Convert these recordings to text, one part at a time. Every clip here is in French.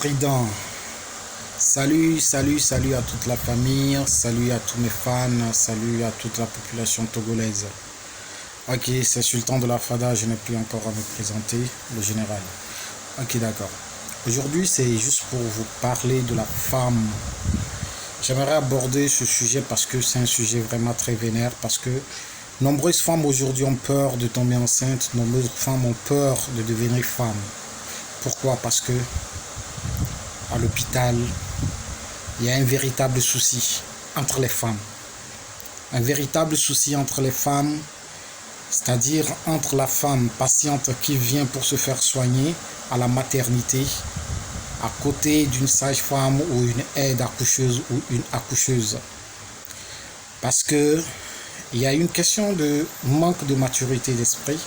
Trident. Salut à toute la famille, salut à tous mes fans, salut à toute la population togolaise. Ok, c'est Sultan de la Fada, je n'ai plus encore à me présenter, le général. Ok, d'accord. Aujourd'hui, c'est juste pour vous parler de la femme. J'aimerais aborder ce sujet parce que c'est un sujet vraiment très vénère, parce que nombreuses femmes aujourd'hui ont peur de tomber enceinte, nombreuses femmes ont peur de devenir femme. Pourquoi? Parce que à l'hôpital, il y a un véritable souci entre les femmes. Un véritable souci entre les femmes, c'est-à-dire entre la femme patiente qui vient pour se faire soigner à la maternité, à côté d'une sage-femme ou une aide accoucheuse ou une accoucheuse. Parce que il y a une question de manque de maturité d'esprit.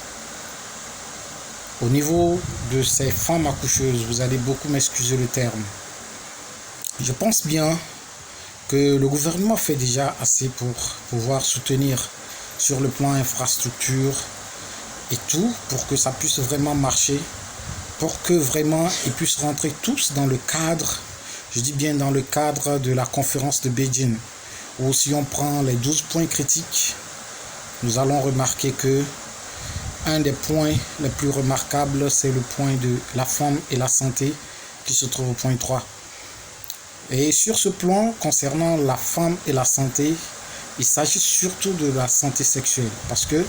Au niveau de ces femmes accoucheuses, vous allez beaucoup m'excuser le terme. Je pense bien que le gouvernement fait déjà assez pour pouvoir soutenir sur le plan infrastructure et tout, pour que ça puisse vraiment marcher, pour que vraiment ils puissent rentrer tous dans le cadre, je dis bien dans le cadre de la conférence de Beijing, où si on prend les 12 points critiques, nous allons remarquer que un des points les plus remarquables, c'est le point de la femme et la santé qui se trouve au point 3. Et sur ce plan, concernant la femme et la santé, il s'agit surtout de la santé sexuelle. Parce que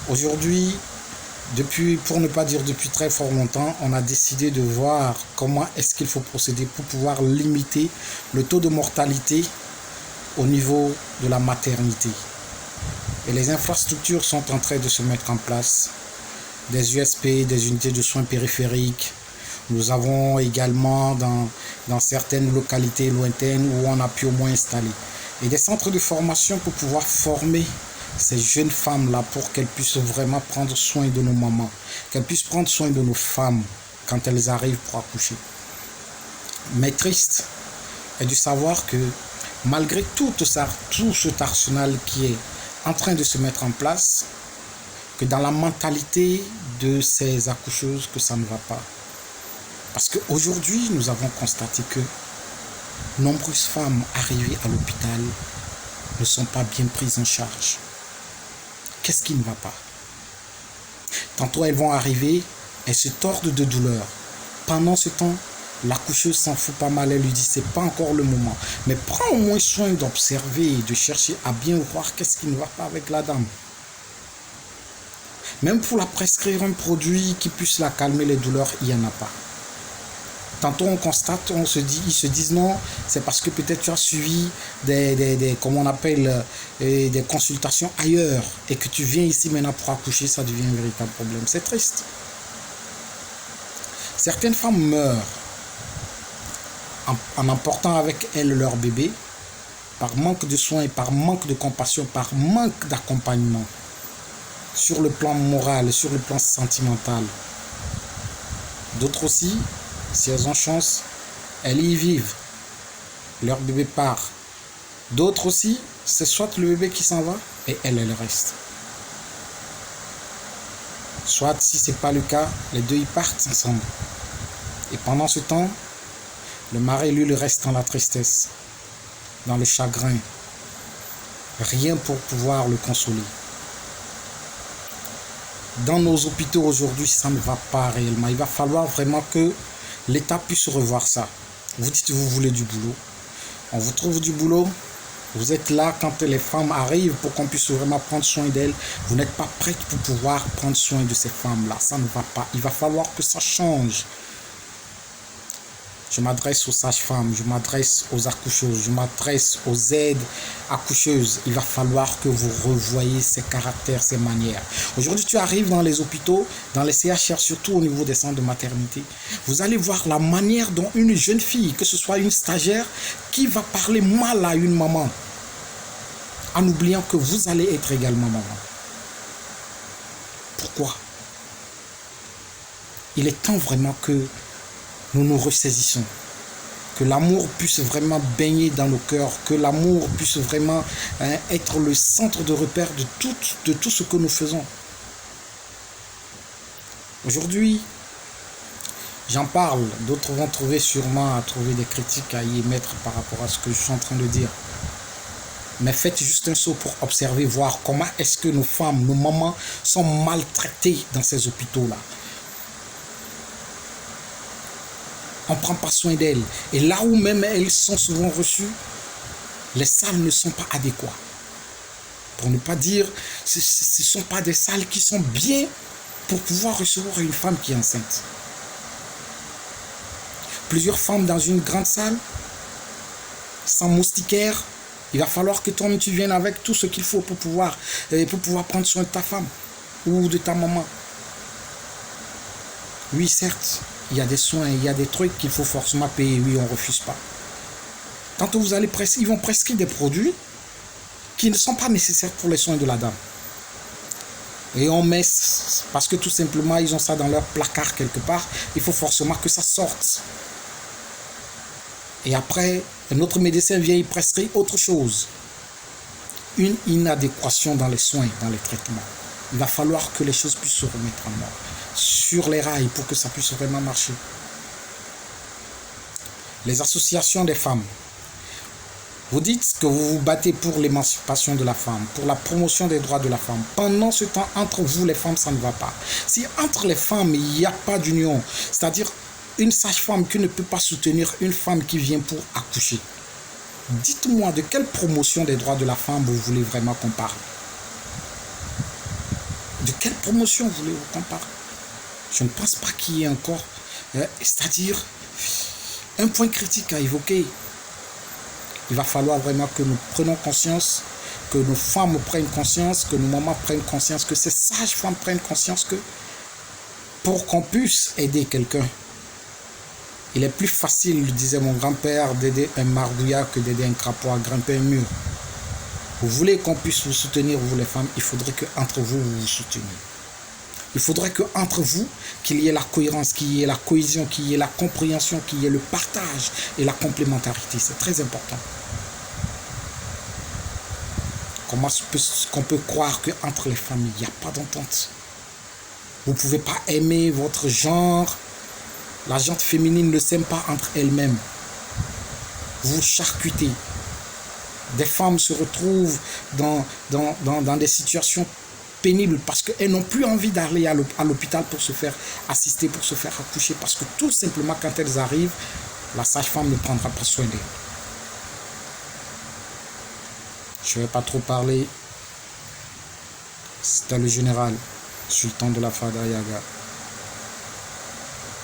aujourd'hui, pour ne pas dire depuis très fort longtemps, on a décidé de voir comment est-ce qu'il faut procéder pour pouvoir limiter le taux de mortalité au niveau de la maternité. Et les infrastructures sont en train de se mettre en place. Des USP, des unités de soins périphériques. Nous avons également dans certaines localités lointaines où on a pu au moins installer. Et des centres de formation pour pouvoir former ces jeunes femmes-là pour qu'elles puissent vraiment prendre soin de nos mamans. Qu'elles puissent prendre soin de nos femmes quand elles arrivent pour accoucher. Mais triste est de savoir que malgré tout cet arsenal qui est en train de se mettre en place, que dans la mentalité de ces accoucheuses, que ça ne va pas. Parce qu'aujourd'hui, nous avons constaté que nombreuses femmes arrivées à l'hôpital ne sont pas bien prises en charge. Qu'est-ce qui ne va pas? Tantôt elles vont arriver, elles se tordent de douleur. Pendant ce temps, l'accoucheuse s'en fout pas mal, elle lui dit c'est pas encore le moment. Mais prends au moins soin d'observer et de chercher à bien voir qu'est-ce qui ne va pas avec la dame. Même pour la prescrire un produit qui puisse la calmer les douleurs, il n'y en a pas. Tantôt on constate, ils se disent non, c'est parce que peut-être tu as suivi des consultations ailleurs et que tu viens ici maintenant pour accoucher, ça devient un véritable problème. C'est triste. Certaines femmes meurent en emportant avec elles leur bébé par manque de soins, par manque de compassion, par manque d'accompagnement sur le plan moral, sur le plan sentimental. D'autres aussi, si elles ont chance, elles y vivent. Leur bébé part. D'autres aussi, c'est soit le bébé qui s'en va et elle reste. Soit, si ce n'est pas le cas, les deux y partent ensemble. Et pendant ce temps, le mari, lui, le reste dans la tristesse, dans le chagrin. Rien pour pouvoir le consoler. Dans nos hôpitaux aujourd'hui, ça ne va pas réellement. Il va falloir vraiment que l'État puisse revoir ça. Vous dites que vous voulez du boulot. On vous trouve du boulot. Vous êtes là quand les femmes arrivent pour qu'on puisse vraiment prendre soin d'elles. Vous n'êtes pas prête pour pouvoir prendre soin de ces femmes-là. Ça ne va pas. Il va falloir que ça change. Je m'adresse aux sages-femmes, je m'adresse aux accoucheuses, je m'adresse aux aides accoucheuses. Il va falloir que vous revoyiez ces caractères, ces manières. Aujourd'hui, tu arrives dans les hôpitaux, dans les CHR, surtout au niveau des centres de maternité. Vous allez voir la manière dont une jeune fille, que ce soit une stagiaire, qui va parler mal à une maman, en oubliant que vous allez être également maman. Pourquoi? Il est temps vraiment que nous nous ressaisissons, que l'amour puisse vraiment baigner dans nos cœurs, que l'amour puisse vraiment être le centre de repère de tout ce que nous faisons. Aujourd'hui, J'en parle, d'autres vont trouver sûrement à trouver des critiques à y émettre par rapport à ce que je suis en train de dire. Mais faites juste un saut pour observer, voir comment est-ce que nos femmes, nos mamans sont maltraitées dans ces hôpitaux-là. On ne prend pas soin d'elles. Et là où même elles sont souvent reçues, les salles ne sont pas adéquates. Pour ne pas dire, ce ne sont pas des salles qui sont bien pour pouvoir recevoir une femme qui est enceinte. Plusieurs femmes dans une grande salle, sans moustiquaire, il va falloir que toi tu viennes avec tout ce qu'il faut pour pouvoir prendre soin de ta femme ou de ta maman. Oui, certes, il y a des soins, il y a des trucs qu'il faut forcément payer. Oui, on ne refuse pas. Tantôt vous allez ils vont prescrire des produits qui ne sont pas nécessaires pour les soins de la dame. Et on met, parce que tout simplement, ils ont ça dans leur placard quelque part, il faut forcément que ça sorte. Et après, un autre médecin vient y prescrire autre chose. Une inadéquation dans les soins, dans les traitements. Il va falloir que les choses puissent se remettre en ordre, sur les rails, pour que ça puisse vraiment marcher. Les associations des femmes. Vous dites que vous vous battez pour l'émancipation de la femme, pour la promotion des droits de la femme. Pendant ce temps, entre vous, les femmes, ça ne va pas. Si entre les femmes, il n'y a pas d'union, c'est-à-dire une sage-femme qui ne peut pas soutenir une femme qui vient pour accoucher, dites-moi de quelle promotion des droits de la femme vous voulez vraiment qu'on parle? De quelle promotion voulez-vous qu'on parle? Je ne pense pas qu'il y ait encore, c'est-à-dire un point critique à évoquer. Il va falloir vraiment que nous prenions conscience, que nos femmes prennent conscience, que nos mamans prennent conscience, que ces sages-femmes prennent conscience que pour qu'on puisse aider quelqu'un, il est plus facile, disait mon grand-père, d'aider un margouillat que d'aider un crapaud à grimper un mur. Vous voulez qu'on puisse vous soutenir, vous les femmes, il faudrait qu'entre vous, vous vous souteniez. Il faudrait qu'entre vous, qu'il y ait la cohérence, qu'il y ait la cohésion, qu'il y ait la compréhension, qu'il y ait le partage et la complémentarité. C'est très important. Comment est-ce qu'on peut croire qu'entre les femmes, il n'y a pas d'entente? Vous ne pouvez pas aimer votre genre. La gente féminine ne s'aime pas entre elles-mêmes. Vous charcutez. Des femmes se retrouvent dans des situations pénibles parce qu'elles n'ont plus envie d'aller à l'hôpital pour se faire assister, pour se faire accoucher. Parce que tout simplement, quand elles arrivent, la sage-femme ne prendra pas soin d'elles. Je ne vais pas trop parler. C'était le général, sultan de la Fada Yaga.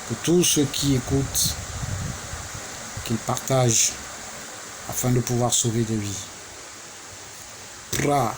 Que tous ceux qui écoutent, qu'ils partagent afin de pouvoir sauver des vies. Pra.